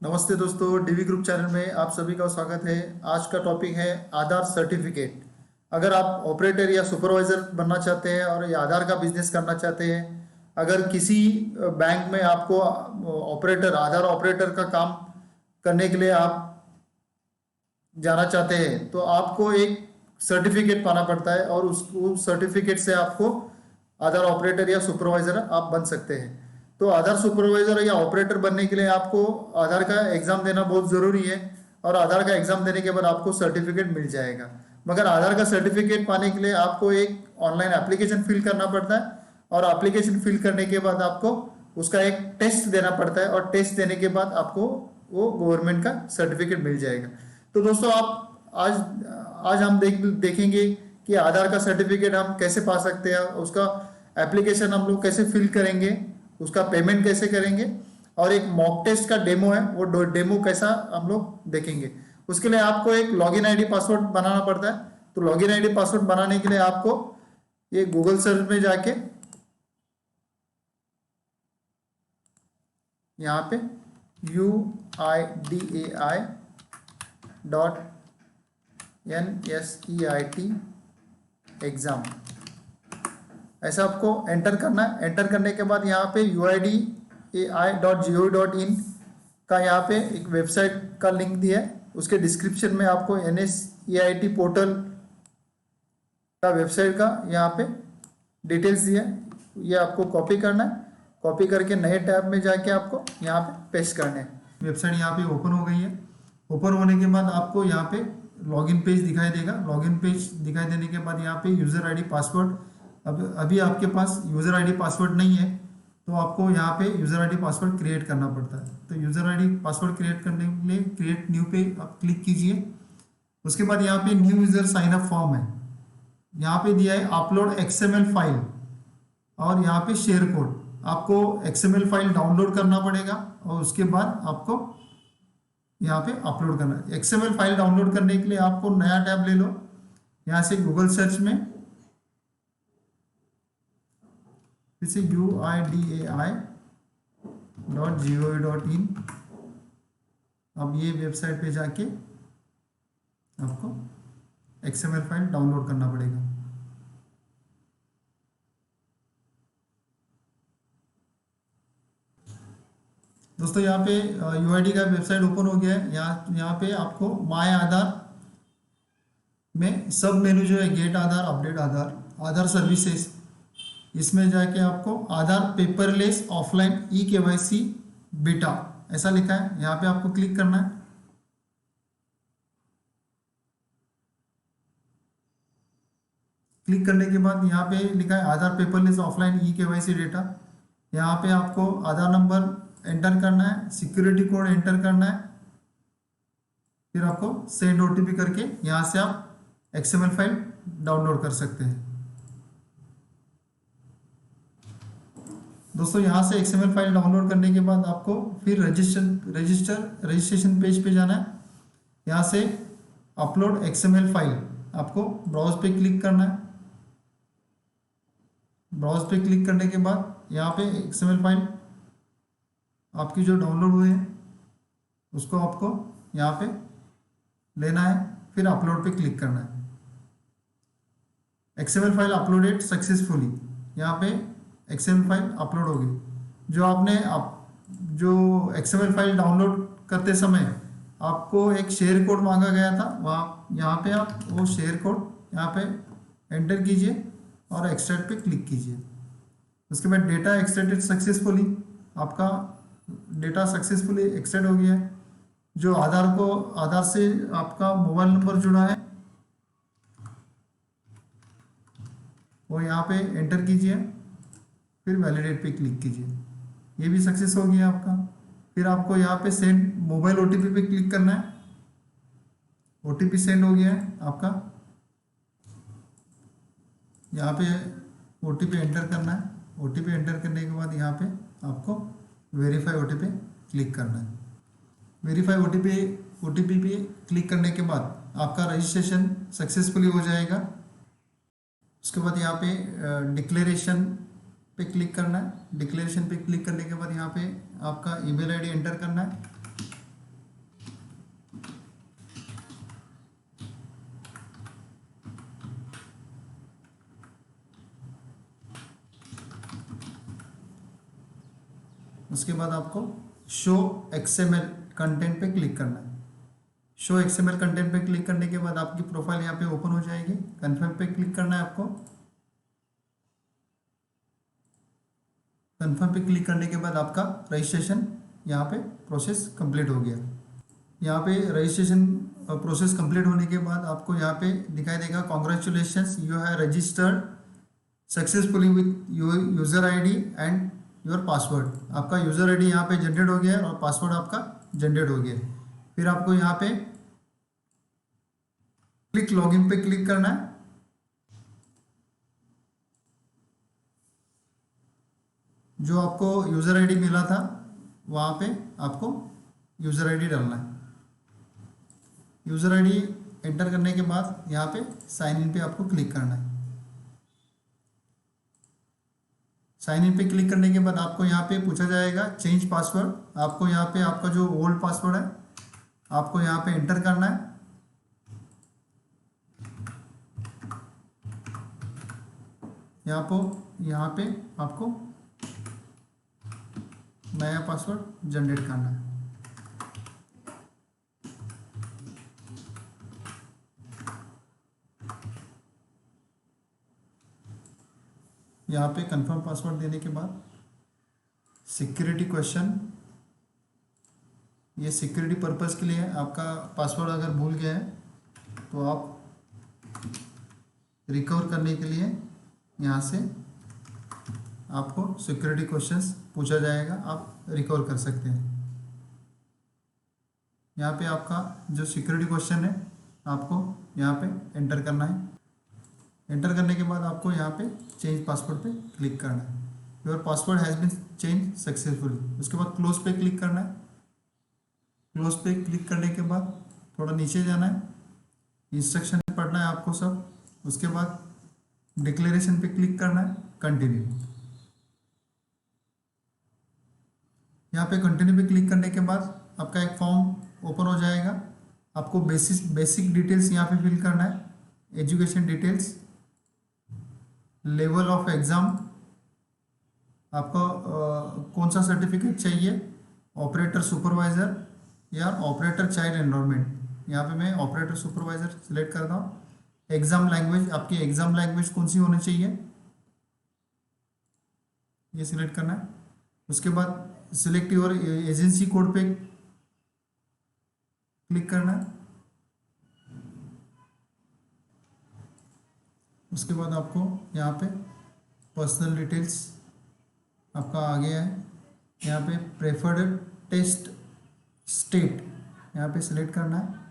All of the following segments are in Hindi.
नमस्ते दोस्तों, डीवी ग्रुप चैनल में आप सभी का स्वागत है। आज का टॉपिक है आधार सर्टिफिकेट। अगर आप ऑपरेटर या सुपरवाइजर बनना चाहते हैं और ये आधार का बिजनेस करना चाहते हैं, अगर किसी बैंक में आपको ऑपरेटर आधार ऑपरेटर का काम करने के लिए आप जाना चाहते हैं तो आपको एक सर्टिफिकेट पाना पड़ता है और उस सर्टिफिकेट से आपको आधार ऑपरेटर या सुपरवाइजर आप बन सकते हैं। तो आधार सुपरवाइजर या ऑपरेटर बनने के लिए आपको आधार का एग्जाम देना बहुत ज़रूरी है और आधार का एग्जाम देने के बाद आपको सर्टिफिकेट मिल जाएगा। मगर आधार का सर्टिफिकेट पाने के लिए आपको एक ऑनलाइन एप्लीकेशन फिल करना पड़ता है और एप्लीकेशन फिल करने के बाद आपको उसका एक टेस्ट देना पड़ता है और टेस्ट देने के बाद आपको वो गवर्नमेंट का सर्टिफिकेट मिल जाएगा। तो दोस्तों आप आज आज हम देखेंगे कि आधार का सर्टिफिकेट हम कैसे पा सकते हैं, उसका एप्लीकेशन हम लोग कैसे फिल करेंगे, उसका पेमेंट कैसे करेंगे और एक मॉक टेस्ट का डेमो है, वो डेमो कैसा हम लोग देखेंगे। उसके लिए आपको एक लॉगिन आईडी पासवर्ड बनाना पड़ता है। तो लॉगिन आईडी पासवर्ड बनाने के लिए आपको ये गूगल सर्च में जाके यहाँ पे UIDAI.NSEIT एग्जाम ऐसा आपको एंटर करना है। एंटर करने के बाद यहाँ पे UIDAI.gov.in का यहाँ पे एक वेबसाइट का लिंक दिया है। उसके डिस्क्रिप्शन में आपको NSEIT पोर्टल का वेबसाइट का यहाँ पे डिटेल्स दिया है, ये आपको कॉपी करना है। कॉपी करके नए टैब में जाके आपको यहाँ पे पेस्ट करना है। वेबसाइट यहाँ पे ओपन हो गई है। ओपन होने के बाद आपको यहाँ पे लॉगिन पेज दिखाई देगा। लॉगिन पेज दिखाई देने के बाद यहाँ पे यूज़र आईडी पासवर्ड, अभी आपके पास यूज़र आईडी पासवर्ड नहीं है तो आपको यहाँ पे यूज़र आईडी पासवर्ड क्रिएट करना पड़ता है। तो यूज़र आईडी पासवर्ड क्रिएट करने के लिए क्रिएट न्यू पे आप क्लिक कीजिए। उसके बाद यहाँ पे new user sign up form है, यहाँ पे दिया है अपलोड XML फाइल और यहाँ पे शेयर कोड। आपको XML फाइल डाउनलोड करना पड़ेगा और उसके बाद आपको यहाँ पे अपलोड करना है। XML फाइल डाउनलोड करने के लिए आपको नया टैब ले लो, यहाँ से गूगल सर्च में फिर से UIDAI.gov.in। अब ये वेबसाइट पे जाके आपको XML फाइल डाउनलोड करना पड़ेगा। दोस्तों यहाँ पे UID का वेबसाइट ओपन हो गया है। यहाँ पे आपको माय आधार में सब मेनू जो है गेट आधार, अपडेट आधार, आधार सर्विसेज, इसमें जाके आपको आधार पेपरलेस ऑफलाइन eKYC बीटा ऐसा लिखा है, यहाँ पे आपको क्लिक करना है। क्लिक करने के बाद यहाँ पे लिखा है आधार पेपरलेस ऑफलाइन eKYC डेटा। यहाँ पे आपको आधार नंबर एंटर करना है, सिक्योरिटी कोड एंटर करना है, फिर आपको सेंड OTP करके यहाँ से आप XML फाइल डाउनलोड कर सकते हैं। दोस्तों यहाँ से XML फाइल डाउनलोड करने के बाद आपको फिर रजिस्ट्रेशन पेज पे जाना है। यहाँ से अपलोड XML फाइल आपको ब्राउज पे क्लिक करना है। ब्राउज पे क्लिक करने के बाद यहाँ पे XML फाइल आपकी जो डाउनलोड हुई है उसको आपको यहाँ पे लेना है, फिर अपलोड पे क्लिक करना है। XML फाइल अपलोडेड सक्सेसफुली, यहाँ पे XML फाइल अपलोड हो गई। जो XML फाइल डाउनलोड करते समय आपको एक शेयर कोड मांगा गया था, वहाँ यहाँ पे आप वो शेयर कोड यहाँ पे एंटर कीजिए और एक्सट्रैक्ट पे क्लिक कीजिए। उसके बाद डेटा एक्सट्रैक्टेड सक्सेसफुली, आपका डेटा सक्सेसफुली एक्सट्रैक्ट हो गया है। जो आधार से आपका मोबाइल नंबर जुड़ा है वो यहाँ पे एंटर कीजिए, फिर वैलिडेट पे क्लिक कीजिए। ये भी सक्सेस हो गया आपका। फिर आपको यहाँ पे सेंड मोबाइल OTP पे क्लिक करना है। OTP सेंड हो गया है आपका, यहाँ पे OTP एंटर करना है। OTP एंटर करने के बाद यहाँ पे आपको वेरीफाई OTP क्लिक करना है। वेरीफाई OTP पे क्लिक करने के बाद आपका रजिस्ट्रेशन सक्सेसफुली हो जाएगा। उसके बाद यहाँ पे डिक्लेरेशन पे क्लिक करना है। डिक्लेरेशन पे क्लिक करने के बाद यहाँ पे आपका ईमेल आईडी एंटर करना है। उसके बाद आपको शो एक्सएमएल कंटेंट पे क्लिक करना है। शो एक्सएमएल कंटेंट पे क्लिक करने के बाद आपकी प्रोफाइल यहाँ पे ओपन हो जाएगी। कन्फर्म पे क्लिक करना है आपको। कन्फर्म पे क्लिक करने के बाद आपका रजिस्ट्रेशन यहाँ पे प्रोसेस कंप्लीट हो गया। यहाँ पे रजिस्ट्रेशन प्रोसेस कंप्लीट होने के बाद आपको यहाँ पे दिखाई देगा congratulations you have registered successfully with your user ID and your password. आपका यूज़र आईडी यहाँ पे जनरेट हो गया है और पासवर्ड आपका जनरेट हो गया है। फिर आपको यहाँ पे क्लिक लॉगिन पे क्लिक करना है। जो आपको यूज़र आईडी मिला था वहाँ पे आपको यूज़र आईडी डालना है। यूज़र आईडी एंटर करने के बाद यहाँ पे साइन इन पे आपको क्लिक करना है। साइन इन पे क्लिक करने के बाद आपको यहाँ पे पूछा जाएगा चेंज पासवर्ड। आपको यहाँ पे आपका जो ओल्ड पासवर्ड है आपको यहाँ पे एंटर करना है। यहाँ पे आपको नया पासवर्ड जनरेट करना है। यहाँ पे कंफर्म पासवर्ड देने के बाद सिक्योरिटी क्वेश्चन, ये सिक्योरिटी पर्पस के लिए है। आपका पासवर्ड अगर भूल गया है तो आप रिकवर करने के लिए यहाँ से आपको सिक्योरिटी क्वेश्चंस पूछा जाएगा, आप रिकवर कर सकते हैं। यहाँ पे आपका जो सिक्योरिटी क्वेश्चन है आपको यहाँ पे एंटर करना है। एंटर करने के बाद आपको यहाँ पे चेंज पासवर्ड पे क्लिक करना है। Your password has been change successfully. उसके बाद क्लोज पे क्लिक करना है। क्लोज पे क्लिक करने के बाद थोड़ा नीचे जाना है, इंस्ट्रक्शन पढ़ना है आपको सब। उसके बाद डिक्लेरेशन पे क्लिक करना है, कंटिन्यू। यहाँ पे कंटिन्यू पे क्लिक करने के बाद आपका एक फॉर्म ओपन हो जाएगा। आपको बेसिक डिटेल्स यहाँ पे फिल करना है, education details, level of exam, आपको कौन सा सर्टिफिकेट चाहिए, ऑपरेटर सुपरवाइज़र या ऑपरेटर चाइल्ड एनरोलमेंट। यहाँ पे मैं ऑपरेटर सुपरवाइज़र सिलेक्ट करता हूँ। एग्ज़ाम लैंग्वेज, आपकी एग्ज़ाम लैंग्वेज कौन सी होनी चाहिए ये सिलेक्ट करना है। उसके बाद सिलेक्ट योर एजेंसी कोड पे क्लिक करना है। उसके बाद आपको यहाँ पे पर्सनल डिटेल्स आपका आ गया है। यहाँ पे प्रेफर्ड टेस्ट स्टेट यहाँ पे सिलेक्ट करना है।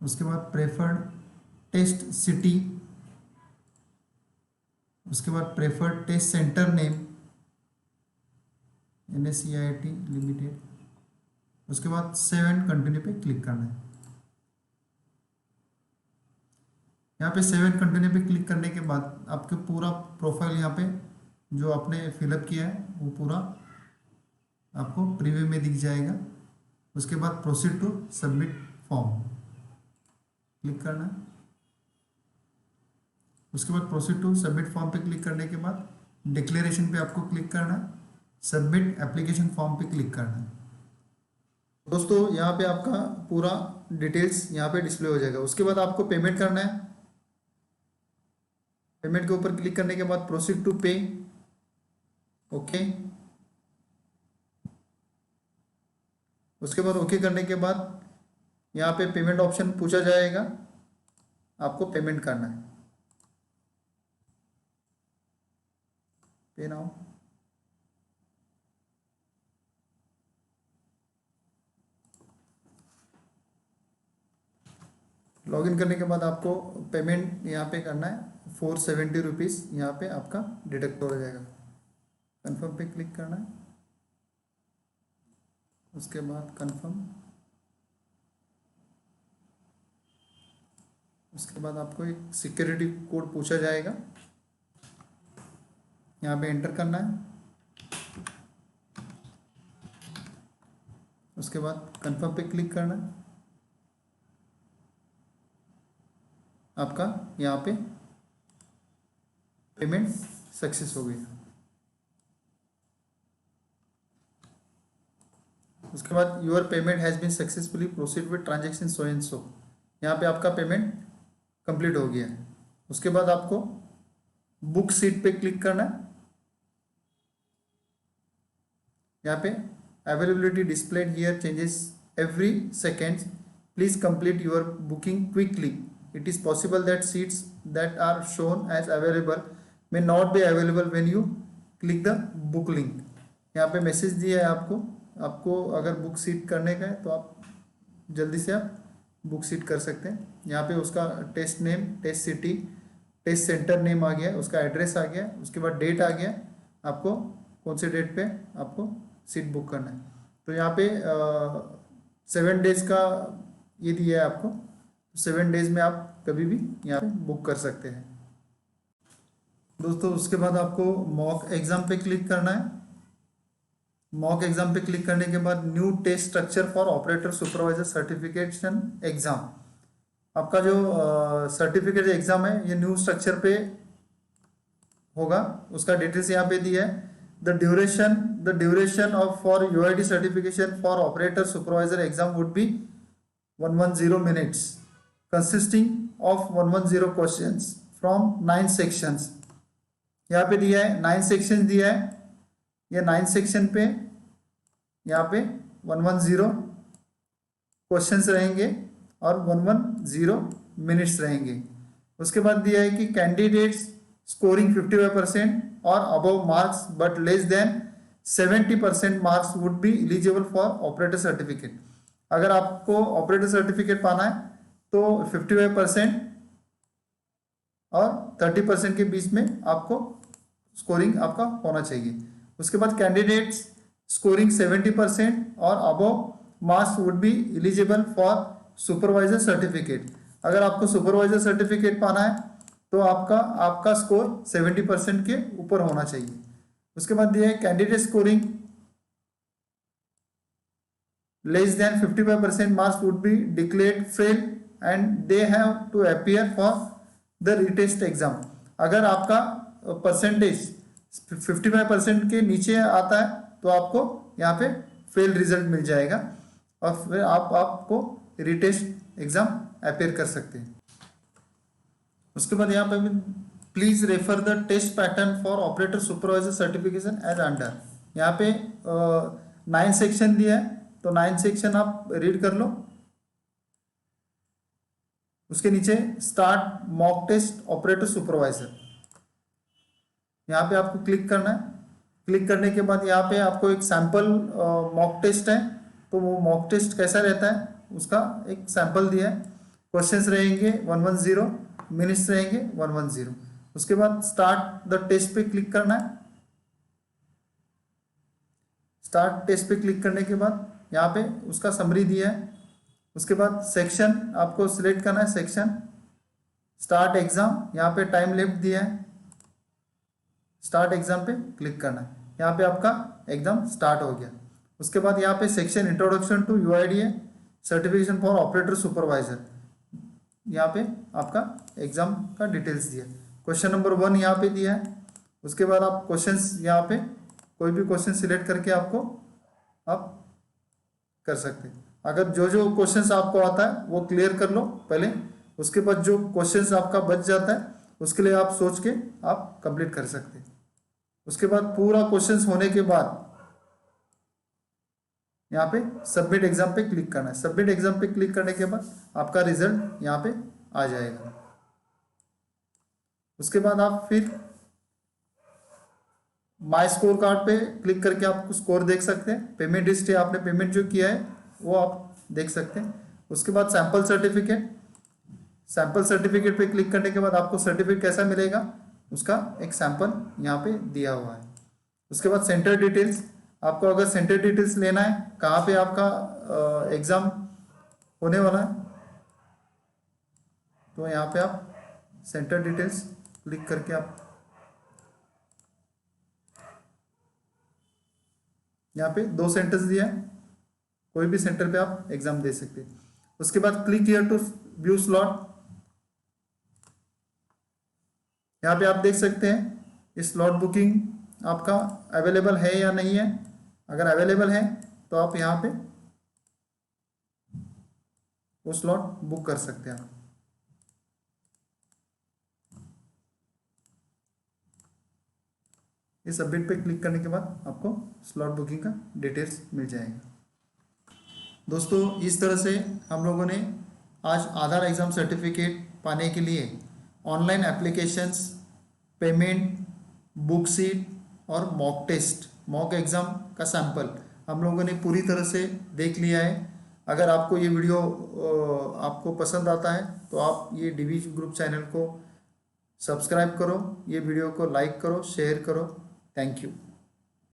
उसके बाद प्रेफर्ड टेस्ट सिटी, उसके बाद preferred test centre name NSCIT limited. उसके बाद सेव एंड कंटिन्यू पे क्लिक करना है। यहाँ पे सेव एंड कंटिन्यू पे क्लिक करने के बाद आपके पूरा प्रोफाइल यहाँ पे जो आपने फिलअप किया है वो पूरा आपको प्रीव्यू में दिख जाएगा। उसके बाद proceed to submit form click करना है। उसके बाद प्रोसीड टू सबमिट फॉर्म पे क्लिक करने के बाद डिक्लेरेशन पे आपको क्लिक करना है, सबमिट एप्लीकेशन फॉर्म पे क्लिक करना है। दोस्तों यहाँ पे आपका पूरा डिटेल्स यहाँ पे डिस्प्ले हो जाएगा। उसके बाद आपको पेमेंट करना है। पेमेंट के ऊपर क्लिक करने के बाद प्रोसीड टू पे, ओके। उसके बाद ओके करने के बाद यहाँ पे पेमेंट ऑप्शन पूछा जाएगा, आपको पेमेंट करना है। पे नाउ। लॉगिन करने के बाद आपको पेमेंट यहाँ पे करना है, 470 रुपीज़ यहाँ पे आपका डिडक्ट हो जाएगा। कंफर्म पे क्लिक करना है। उसके बाद कंफर्म। उसके बाद आपको एक सिक्योरिटी कोड पूछा जाएगा, यहाँ पे एंटर करना है। उसके बाद कंफर्म पे क्लिक करना है। आपका यहाँ पे पेमेंट सक्सेस हो गई। उसके बाद your payment has been successfully proceed with transaction so and so, यहाँ पे आपका पेमेंट कंप्लीट हो गया है। उसके बाद आपको बुक सीट पे क्लिक करना है। यहाँ पे availability displayed here changes every second, please complete your booking quickly, it is possible that seats that are shown as available may not be available when you click the book link. यहाँ पे मैसेज दिया है आपको अगर बुक सीट करने का है तो आप जल्दी से आप बुक सीट कर सकते हैं। यहाँ पे उसका test name, test city, test centre name आ गया, उसका एड्रेस आ गया, उसके बाद डेट आ गया, आपको कौन से डेट पे आपको सीट बुक करना है। तो यहाँ पे 7 डेज का ये दिया है आपको, 7 डेज में आप कभी भी यहाँ पे बुक कर सकते हैं दोस्तों। उसके बाद आपको मॉक एग्ज़ाम पे क्लिक करना है। मॉक एग्ज़ाम पे क्लिक करने के बाद new test structure for operator supervisor certification exam, आपका जो सर्टिफिकेट एग्ज़ाम है ये न्यू स्ट्रक्चर पे होगा। उसका डिटेल्स यहाँ पे दिया है। The duration of for UID certification for operator supervisor exam would be 110 minutes, consisting of 110 questions from 9 sections। यहाँ पे दिया है 9 सेक्शन दिया है, ये 9 सेक्शन पे यहाँ पे 110 क्वेश्चंस रहेंगे और 110 मिनट्स रहेंगे। उसके बाद दिया है कि कैंडिडेट्स स्कोरिंग 55% और above marks but less than 70% marks would be eligible for operator certificate. अगर आपको ऑपरेटर सर्टिफिकेट पाना है तो 55% और 30% के बीच में आपको स्कोरिंग आपका होना चाहिए। उसके बाद कैंडिडेट्स स्कोरिंग 70% और above marks would be eligible for supervisor certificate. अगर आपको सुपरवाइजर सर्टिफिकेट पाना है तो आपका स्कोर 70% के ऊपर होना चाहिए। उसके बाद दिया है candidate scoring less than 55% marks would be declared fail and they have to appear for the retest exam. अगर आपका परसेंटेज 55% के नीचे आता है तो आपको यहाँ पे फेल रिजल्ट मिल जाएगा और फिर आपको रीटेस्ट एग्जाम अपीयर कर सकते हैं। उसके बाद यहाँ पे please refer the test pattern for operator supervisor certification as under. यहाँ पे 9 सेक्शन दिया है तो 9 सेक्शन आप रीड कर लो। उसके नीचे start mock test operator supervisor, यहाँ पे आपको क्लिक करना है। क्लिक करने के बाद यहाँ पे आपको एक सैंपल मॉक टेस्ट है, तो वो मॉक टेस्ट कैसा रहता है उसका एक सैंपल दिया है। क्वेश्चंस रहेंगे 110, मिनट्स रहेंगे 110। उसके बाद स्टार्ट द टेस्ट पे क्लिक करना है। स्टार्ट टेस्ट पे क्लिक करने के बाद यहाँ पे उसका समरी दिया है। उसके बाद सेक्शन आपको सिलेक्ट करना है, सेक्शन स्टार्ट एग्जाम, यहाँ पे टाइम लेफ्ट दिया है, स्टार्ट एग्जाम पे क्लिक करना है। यहाँ पे आपका एग्जाम स्टार्ट हो गया। उसके बाद यहाँ पे सेक्शन इंट्रोडक्शन टू यूआईडी है, सर्टिफिकेशन फॉर ऑपरेटर सुपरवाइजर, यहाँ पे आपका एग्जाम का डिटेल्स दिया। क्वेश्चन नंबर 1 यहाँ पे दिया है। उसके बाद आप क्वेश्चंस यहाँ पे कोई भी क्वेश्चन सिलेक्ट करके आप कर सकते हैं। अगर जो क्वेश्चंस आपको आता है वो क्लियर कर लो पहले, उसके बाद जो क्वेश्चंस आपका बच जाता है उसके लिए आप सोच के आप कंप्लीट कर सकते हैं। उसके बाद पूरा क्वेश्चंस होने के बाद यहाँ पे सबमिट एग्जाम पे क्लिक करना है। सबमिट एग्जाम पे क्लिक करने के बाद आपका रिजल्ट यहाँ पे आ जाएगा। उसके बाद आप फिर माय स्कोर कार्ड पे क्लिक करके आप स्कोर देख सकते हैं। पेमेंट हिस्ट्री, आपने पेमेंट जो किया है वो आप देख सकते हैं। उसके बाद सैंपल सर्टिफिकेट पे क्लिक करने के बाद आपको सर्टिफिकेट कैसा मिलेगा उसका एक सैंपल यहाँ पे दिया हुआ है। उसके बाद सेंटर डिटेल्स, आपको अगर सेंटर डिटेल्स लेना है कहाँ पे आपका एग्ज़ाम होने वाला है तो यहाँ पे आप सेंटर डिटेल्स क्लिक करके आप यहाँ पे 2 सेंटर्स दिया है, कोई भी सेंटर पे आप एग्जाम दे सकते हैं। उसके बाद click here to view slot, यहाँ पे आप देख सकते हैं ये स्लॉट बुकिंग आपका अवेलेबल है या नहीं है। अगर अवेलेबल है तो आप यहाँ पे वो स्लॉट बुक कर सकते हैं आप। इस सबमिट पे क्लिक करने के बाद आपको स्लॉट बुकिंग का डिटेल्स मिल जाएगा। दोस्तों इस तरह से हम लोगों ने आज आधार एग्ज़ाम सर्टिफिकेट पाने के लिए online applications, payment, book seat और मॉक एग्ज़ाम का सैंपल हम लोगों ने पूरी तरह से देख लिया है। अगर आपको ये वीडियो आपको पसंद आता है तो आप ये डीवी ग्रुप चैनल को सब्सक्राइब करो, ये वीडियो को लाइक करो, शेयर करो। Thank you.